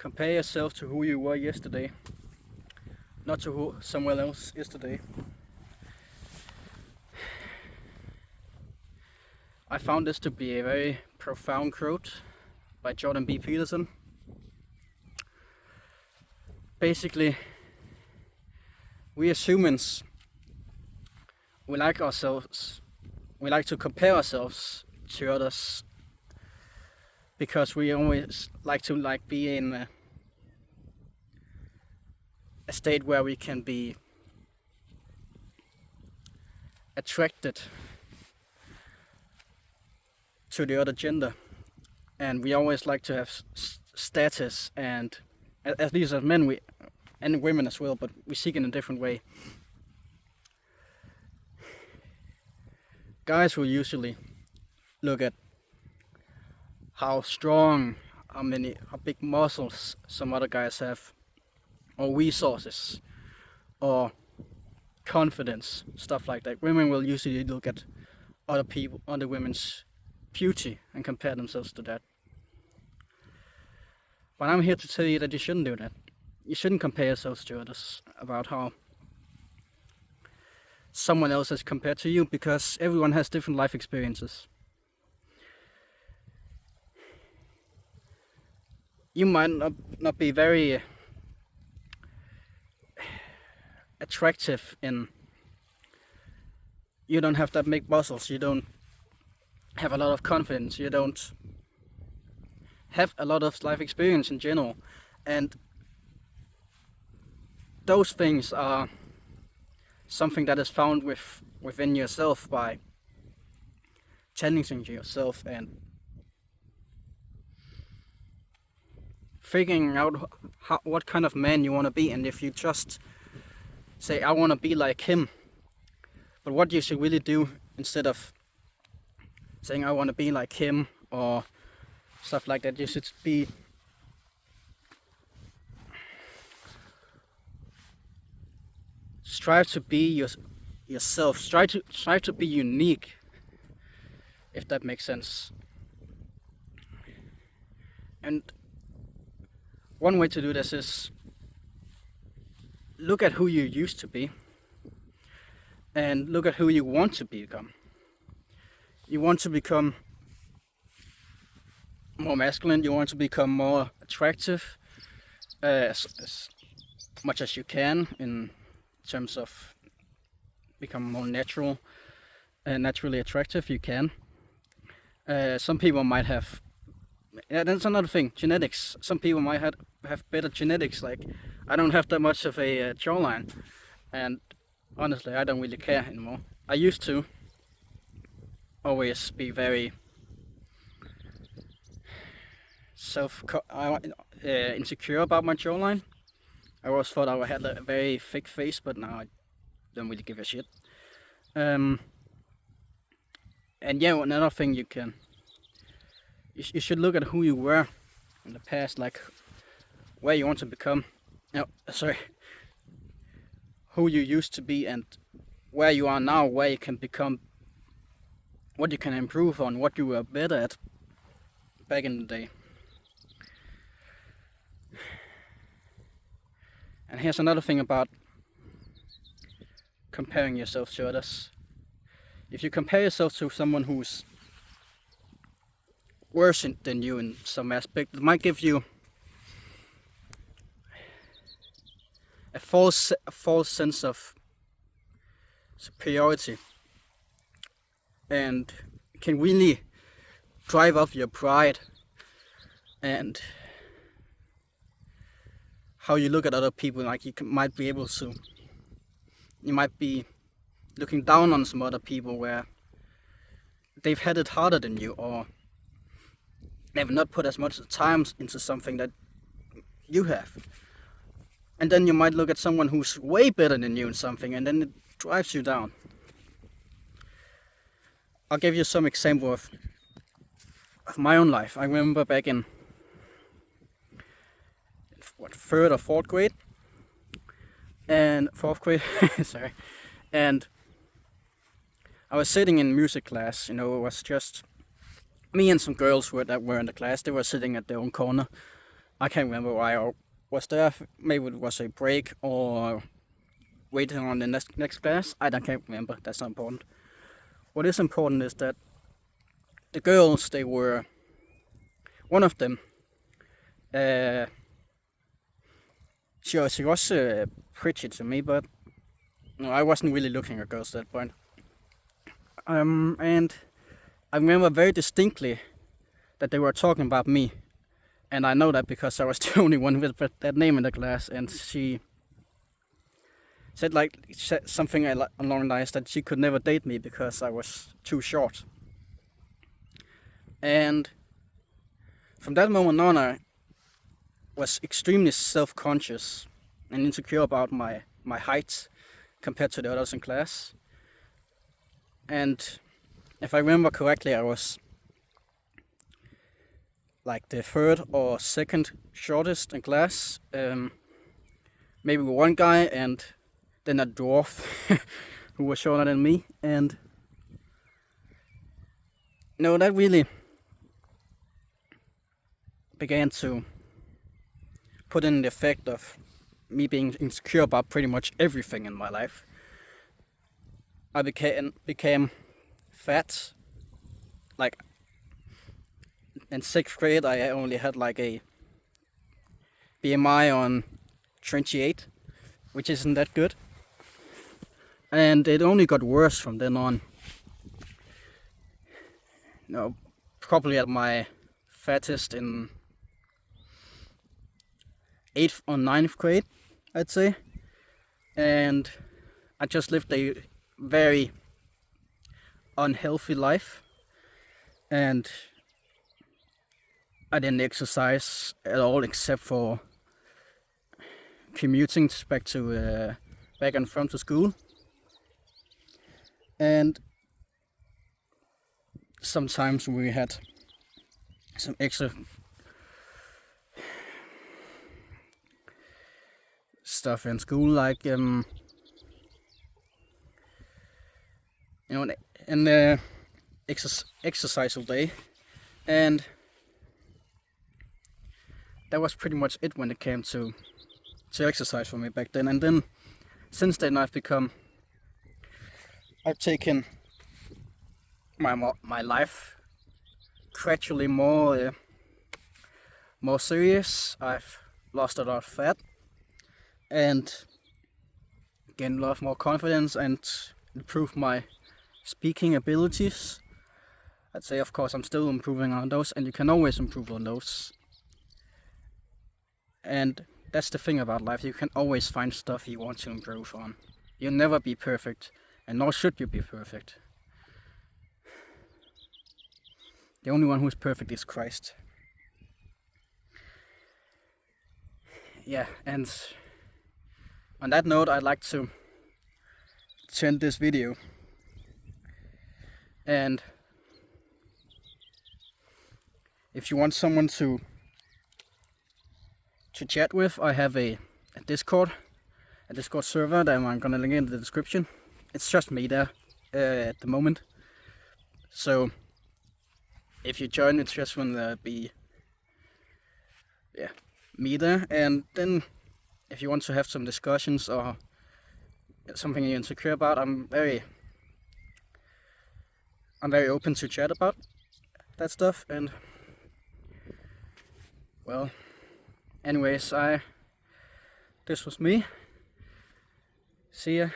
Compare yourself to who you were yesterday, not to who someone else is today. I found this to be a very profound quote by Jordan B. Peterson. Basically, we as humans, we like to compare ourselves to others because we always like to be in a state where we can be attracted to the other gender, and we always like to have status, and at least as men we and women as well, but we seek in a different way. Guys will usually look at how strong, how big muscles some other guys have, or resources, or confidence, stuff like that. Women will usually look at other women's beauty and compare themselves to that. But I'm here to tell you that you shouldn't do that. You shouldn't compare yourselves to others about how someone else is compared to you, because everyone has different life experiences. You might not be very attractive you don't have that big muscles, you don't have a lot of confidence, you don't have a lot of life experience in general, and those things are something that is found within yourself by challenging yourself and figuring out what kind of man you want to be. And if you just say, I want to be like him, but what you should really do, instead of saying I want to be like him or stuff like that, you should be strive to be yourself. Try to be unique, if that makes sense. And one way to do this is look at who you used to be and look at who you want to become. You want to become more masculine, you want to become more attractive, as much as you can, in terms of become more naturally attractive. You can. Some people might have, that's another thing, genetics. Some people might have better genetics. Like, I don't have that much of a jawline, and honestly I don't really care anymore. I used to always be very insecure about my jawline. I always thought I had a very thick face, but now I don't really give a shit. And yeah, another thing you should look at who you were in the past, like where you want to become. Who you used to be and where you are now, where you can become, what you can improve on, what you were better at back in the day. And here's another thing about comparing yourself to others. If you compare yourself to someone who's worse than you in some aspect, it might give you a false sense of superiority, and can really drive up your pride and how you look at other people. Like, you might be looking down on some other people where they've had it harder than you, or they've not put as much time into something that you have. And then you might look at someone who's way better than you in something, and then it drives you down. I'll give you some example of my own life. I remember back in third or fourth grade, sorry, and I was sitting in music class. It was just me and some girls that were in the class. They were sitting at their own corner, I can't remember why I was there. Maybe it was a break or waiting on the next class. I don't can't remember. That's not important. What is important is that the girls, they were, one of them, uh, she was pretty to me, but no, I wasn't really looking at girls at that point. And I remember very distinctly that they were talking about me, and I know that because I was the only one with that name in the class, and she said something along the lines that she could never date me because I was too short. And from that moment on, I was extremely self-conscious and insecure about my height compared to the others in class. And if I remember correctly, I was like the third or second shortest in class. Maybe one guy and then a dwarf who was shorter than me. And no, that really began to put in the effect of me being insecure about pretty much everything in my life. I became fat. Like in 6th grade, I only had like a BMI on 28, which isn't that good. And it only got worse from then on. No, probably at my fattest in 8th or 9th grade, I'd say. And I just lived a very unhealthy life, and I didn't exercise at all except for commuting back and from to school, and sometimes we had some extra stuff in school, like an exercise all day, and that was pretty much it when it came to exercise for me back then. And then since then I've taken my life gradually more serious. I've lost a lot of fat and gained a lot more confidence and improved my speaking abilities. I'd say, of course, I'm still improving on those, and you can always improve on those. And that's the thing about life, you can always find stuff you want to improve on. You'll never be perfect, and nor should you be perfect. The only one who's perfect is Christ. Yeah, and on that note, I'd like to end this video. And if you want someone to chat with, I have a Discord server that I'm gonna link in the description. It's just me there at the moment. So if you join, it's just gonna be me there. And then if you want to have some discussions or something you're insecure about, I'm very open to chat about that stuff. And well, anyways, this was me. See ya.